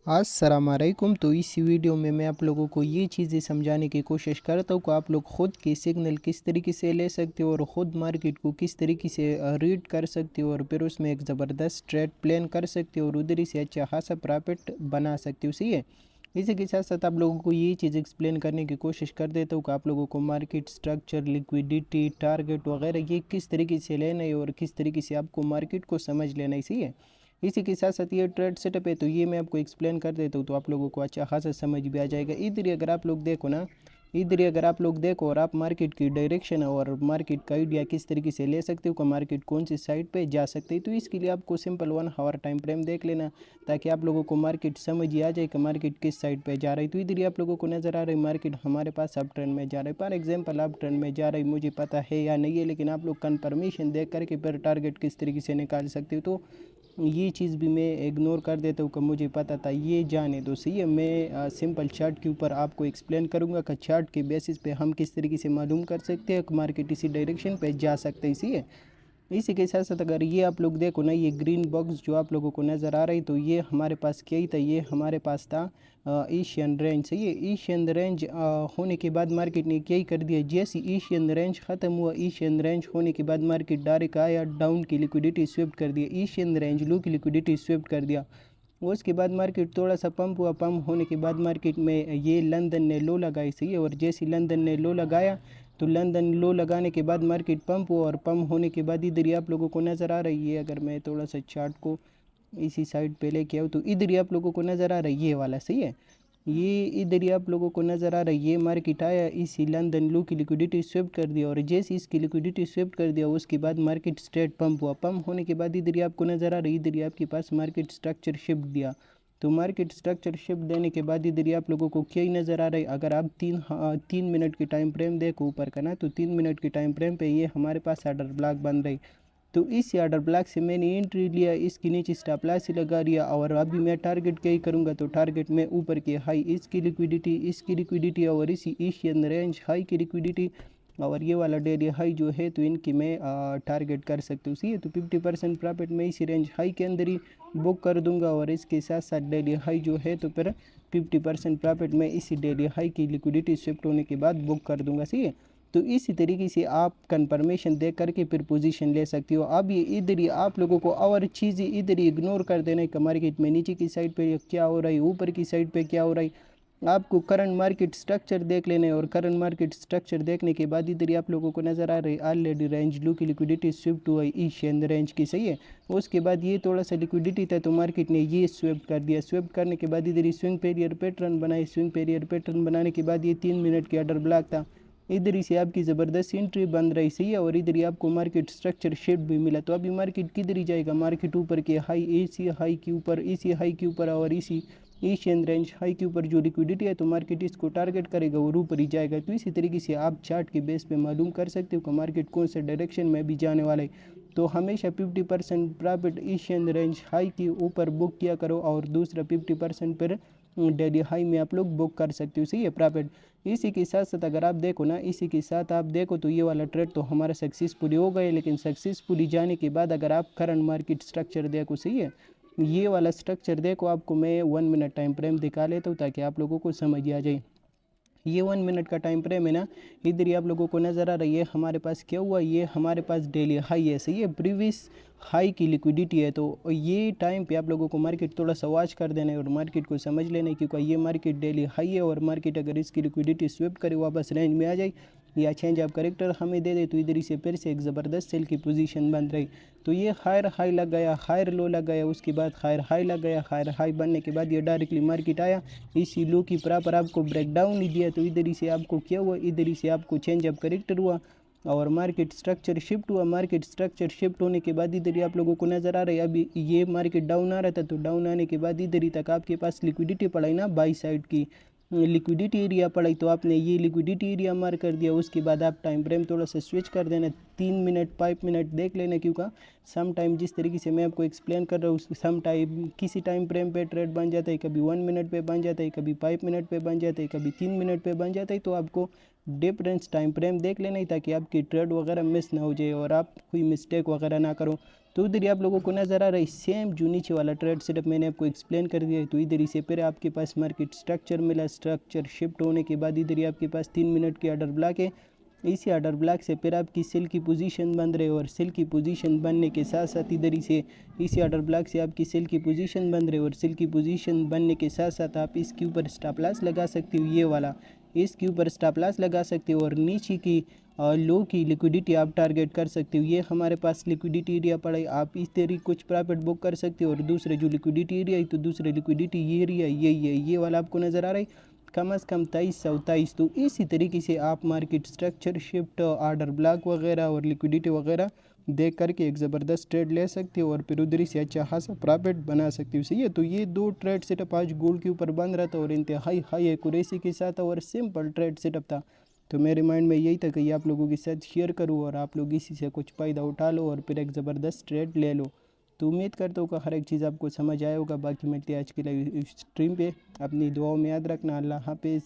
अस्सलाम वालेकुम। तो इस वीडियो में मैं आप लोगों को ये चीज़ें समझाने की कोशिश करता हूँ कि आप लोग ख़ुद के सिग्नल किस तरीके से ले सकते हो और ख़ुद मार्केट को किस तरीके से रीड कर सकते हो और फिर उसमें एक ज़बरदस्त ट्रेड प्लान कर सकते हो और उधर ही से अच्छा खासा प्रॉफिट बना सकते हो। सही है। इसी के साथ साथ आप लोगों को ये चीज़ एक्सप्लेन करने की कोशिश कर देता हूँ कि आप लोगों को मार्केट स्ट्रक्चर, लिक्विडिटी, टारगेट वगैरह ये किस तरीके से लेना है और किस तरीके से आपको मार्केट को समझ लेना है। सही है। इसी के साथ साथ ये ट्रेड सेटअप है तो ये मैं आपको एक्सप्लेन कर देता हूँ तो आप लोगों को अच्छा खासा समझ भी आ जाएगा। इधर ही अगर आप लोग देखो ना, इधर ही अगर आप लोग देखो और आप मार्केट की डायरेक्शन और मार्केट का आइडिया किस तरीके से ले सकते हो कि मार्केट कौन सी साइड पे जा सकते हैं, तो इसके लिए आपको सिंपल 1 आवर टाइम फ्रेम देख लेना ताकि आप लोगों को मार्केट समझ ही आ जाए कि मार्केट किस साइड पे जा रही है। तो इधर ही आप लोगों को नज़र आ रही है मार्केट हमारे पास अप ट्रेंड में जा रहा है। फॉर एग्जाम्पल अप ट्रेंड में जा रही है, मुझे पता है या नहीं है, लेकिन आप लोग कन्फर्मेशन देख करके फिर टारगेट किस तरीके से निकाल सकते हो। तो ये चीज़ भी मैं इग्नोर कर देता हूँ कि मुझे पता था, ये जाने दो। सही है। मैं सिंपल चार्ट के ऊपर आपको एक्सप्लेन करूँगा कि चार्ट के बेसिस पे हम किस तरीके से मालूम कर सकते हैं कि मार्केट इसी डायरेक्शन पे जा सकते हैं। सही है। इसी के साथ साथ अगर ये आप लोग देखो ना, ये ग्रीन बॉक्स जो आप लोगों को नज़र आ रही, तो ये हमारे पास क्या ही था, ये हमारे पास था एशियन रेंज। सही है। एशियन रेंज होने के बाद मार्केट ने क्या ही कर दिया, जैसे एशियन रेंज ख़त्म हुआ, एशियन रेंज होने के बाद मार्केट डायरेक्ट आया डाउन की लिक्विडिटी स्विफ्ट कर दिया, एशियन रेंज लो की लिक्विडिटी स्विफ्ट कर दिया। उसके बाद मार्केट थोड़ा सा पंप हुआ, पंप होने के बाद मार्केट में ये लंदन ने लो लगाई। सही है। और जैसे लंदन ने लो लगाया तो लंदन लो लगाने के बाद मार्केट पंप हुआ और पंप होने के बाद इधर ही आप लोगों को नज़र आ रही है, अगर मैं थोड़ा सा चार्ट को इसी साइड पे लेके आऊँ तो इधर ही आप लोगों को नज़र आ रहा है ये वाला। सही है। ये इधर ही आप लोगों को नज़र आ रहा है, ये मार्केट आया, इसी लंदन लो की लिक्विडिटी स्विफ्ट कर दिया और जैसे इसकी लिक्विडिटी स्विफ्ट कर दिया उसके बाद मार्केट स्ट्रेट पंप हुआ, पंप होने के बाद इधर ही आपको नज़र आ रहा है, इधर ही आपके पास मार्केट स्ट्रक्चर शिफ्ट दिया। तो मार्केट स्ट्रक्चर शिफ्ट देने के बाद इधर ही आप लोगों को क्या ही नज़र आ रहा है, अगर आप 3 मिनट की टाइम फ्रेम देखो ऊपर का ना, तो 3 मिनट की टाइम फ्रेम पे ये हमारे पास ऑर्डर ब्लॉक बन रही। तो इस ऑर्डर ब्लॉक से मैंने एंट्री लिया, इसके नीचे स्टॉप लॉस लगा दिया और अभी मैं टारगेट क्या ही करूँगा, तो टारगेट में ऊपर की हाई इसकी लिक्विडिटी और इसी एशियन रेंज हाई की लिक्विडिटी और ये वाला डेली हाई जो है, तो इनकी मैं टारगेट कर सकती हूँ। सही है। तो 50% प्रॉफिट मैं इसी रेंज हाई के अंदर ही बुक कर दूंगा और इसके साथ साथ डेली हाई जो है तो फिर 50% प्रॉफिट मैं इसी डेली हाई की लिक्विडिटी शिफ्ट होने के बाद बुक कर दूंगा। सही है। तो इसी तरीके से आप कंफर्मेशन दे करके फिर पोजीशन ले सकते हो। अब ये इधर ही आप लोगों को और चीज़ें इधर ही इग्नोर कर देना है कि मार्केट में नीचे की साइड पे क्या हो रहा है, ऊपर की साइड पे क्या हो रहा है। आपको करंट मार्केट स्ट्रक्चर देख लेना है और करंट मार्केट स्ट्रक्चर देखने के बाद इधर ही आप लोगों को नज़र आ रही है ऑलरेडी रेंज लो की लिक्विडिटी स्विफ्ट हुआ एशियन रेंज की। सही है। उसके बाद ये थोड़ा सा लिक्विडिटी था तो मार्केट ने ये स्विफ्ट कर दिया, स्विफ्ट करने के बाद इधर ही स्विंग पेरियर पैटर्न बनाए, स्विंग पेरियर पैटर्न बनाने के बाद ये 3 मिनट की ऑर्डर ब्लॉक था, इधर ही से आपकी ज़बरदस्त एंट्री बन रही। सही है। और इधर ही आपको मार्केट स्ट्रक्चर शिफ्ट भी मिला। तो अभी मार्केट किधर ही जाएगा, मार्केट ऊपर के हाई, एसी हाई के ऊपर, इसी हाई के ऊपर और इसी एशियन रेंज हाई के ऊपर जो लिक्विडिटी है तो मार्केट इसको टारगेट करेगा और ऊपर ही जाएगा। तो इसी तरीके से आप चार्ट के बेस पे मालूम कर सकते हो कि मार्केट कौन से डायरेक्शन में भी जाने वाला है। तो हमेशा 50% प्रॉफिट एशियन रेंज हाई के ऊपर बुक किया करो और दूसरा 50% पर डेली हाई में आप लोग बुक कर सकते हो। सही है। प्रॉफिट इसी के साथ साथ अगर आप देखो ना, इसी के साथ आप देखो तो ये वाला ट्रेड तो हमारा सक्सेसफुली हो गया, लेकिन सक्सेसफुली जाने के बाद अगर आप करंट मार्केट स्ट्रक्चर देखो, सही है, ये वाला स्ट्रक्चर देखो, आपको मैं 1 मिनट टाइम फ्रेम दिखा लेता हूँ ताकि आप लोगों को समझ आ जाए। ये 1 मिनट का टाइम फ्रेम है ना, इधर ही आप लोगों को नज़र आ रही है हमारे पास क्या हुआ, ये हमारे पास डेली हाई है। सही है। प्रीवियस हाई की लिक्विडिटी है। तो ये टाइम पे आप लोगों को मार्केट थोड़ा सा वॉच कर देना है और मार्केट को समझ लेना है, क्योंकि ये मार्केट डेली हाई है और मार्केट अगर इसकी लिक्विडिटी स्विप करे वापस रेंज में आ जाए या चेंज ऑफ करेक्टर हमें दे दे तो इधर ही से फिर से एक ज़बरदस्त सेल की पोजीशन बन रही। तो ये हायर हाई लग गया, हायर लो लग गया, उसके बाद हायर हाई लग गया, हायर हाई बनने के बाद ये डायरेक्टली मार्केट आया, इसी लो की प्रॉपर आपको ब्रेक डाउन ही दिया। तो इधर ही से आपको क्या हुआ, इधर ही से आपको चेंज ऑफ करेक्टर हुआ और मार्केट स्ट्रक्चर शिफ्ट हुआ। मार्केट स्ट्रक्चर शिफ्ट होने के बाद इधर ही आप लोगों को नज़र आ रहा है, अभी ये मार्केट डाउन आ रहा था तो डाउन आने के बाद इधर ही तक आपके पास लिक्विडिटी पड़ा ना, बाई साइड की लिक्विडिटी एरिया पड़ी, तो आपने ये लिक्विडिटी एरिया मार्क कर दिया। उसके बाद आप टाइम फ्रेम थोड़ा सा स्विच कर देना, 3 मिनट 5 मिनट देख लेना, क्योंकि सम टाइम जिस तरीके से मैं आपको एक्सप्लेन कर रहा हूँ सम टाइम किसी टाइम फ्रेम पे ट्रेड बन जाता है, कभी 1 मिनट पे बन जाता है, कभी 5 मिनट पे बन जाता है, कभी 3 मिनट पे बन जाता है। तो आपको डिफरेंस टाइम फ्रेम देख लेना ही, ताकि आपकी ट्रेड वगैरह मिस ना हो जाए और आप कोई मिस्टेक वगैरह ना करो। तो इधर ही आप लोगों को नज़र आ रहा है सेम जो नीचे वाला ट्रेड सेटअप मैंने आपको एक्सप्लेन कर दिया है। तो इधर ही से फिर आपके पास मार्केट स्ट्रक्चर मिला, स्ट्रक्चर शिफ्ट होने के बाद इधर ही आपके पास 3 मिनट की ऑर्डर ब्लॉक है। इसी ऑर्डर ब्लॉक से फिर आपकी सेल की पोजीशन बन रही है और सेल की पोजीशन बनने के साथ साथ इधर ही से इसी ऑर्डर ब्लॉक से आपकी सेल की पोजीशन बन रही है और सेल की पोजीशन बनने के साथ साथ आप इसके ऊपर स्टॉप लॉस लगा सकते हो, ये वाला इसके ऊपर स्टॉप लॉस लगा सकते हो और नीचे की लो की लिक्विडिटी आप टारगेट कर सकते हो। ये हमारे पास लिक्विडिटी एरिया पड़ा है, आप इस तरीके कुछ प्रॉफिट बुक कर सकते हो। और दूसरे जो लिक्विडिटी एरिया है तो दूसरे लिक्विडिटी ये एरिया यही है, ये वाला आपको नज़र आ रहा है कम से कम 2323। तो इसी तरीके से आप market structure shift order block वगैरह और लिक्विडिटी वगैरह देख करके एक ज़बरदस्त ट्रेड ले सकते हो और फिर उधर से अच्छा खासा प्रॉफिट बना सकते हो। सही है, तो ये दो ट्रेड सेटअप आज गोल्ड के ऊपर बन रहा था और इंतहाई हाई एक्यूरेसी के साथ और सिंपल ट्रेड सेटअप था। तो मेरे माइंड में यही था कि आप लोगों के साथ शेयर करूँ और आप लोग इसी से कुछ फ़ायदा उठा लो और फिर एक ज़बरदस्त ट्रेड ले लो। तो उम्मीद करता हूँ कि हर एक चीज़ आपको समझ आया होगा। बाकी मिलते हैं आज की लाइव स्ट्रीम पे, अपनी दुआओं में याद रखना। अल्लाह हाफिज़।